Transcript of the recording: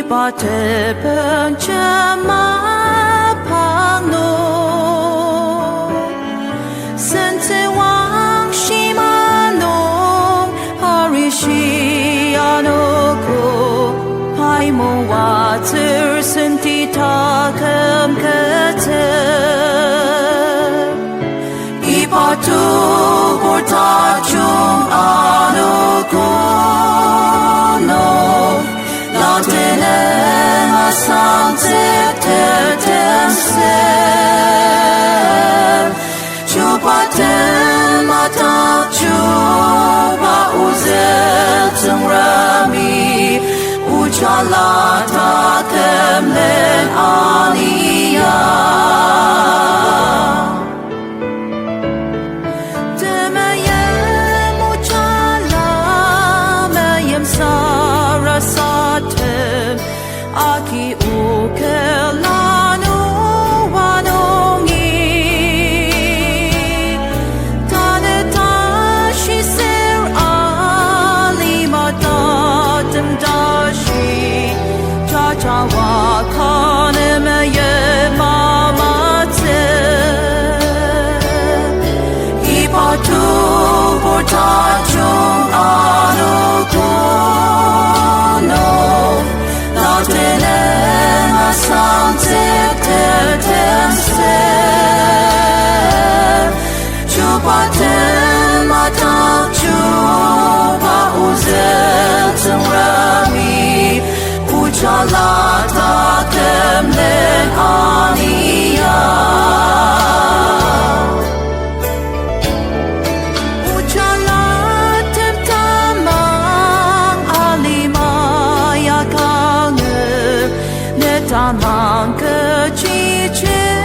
Ipate penchama pangno Sente wang shimano Harishiano ko Haimo water senti takam kete Ipatu portajung ano ko no Tenen asante tertem sem Chupaten matak chupa uzel tengrami Ujala takem len aniya Demayem ujala mayem sarasatem Aki ukelano wanongi Tanetashi ser alimatatem dashi Chacha wakanemeye mamate Ipatu portajung anukono Tenen asante tertem sem Chupaten matak chupa uzel tengrami Ujala takem len aniya Ujala tem tamang alimaya kange Tamang kecicir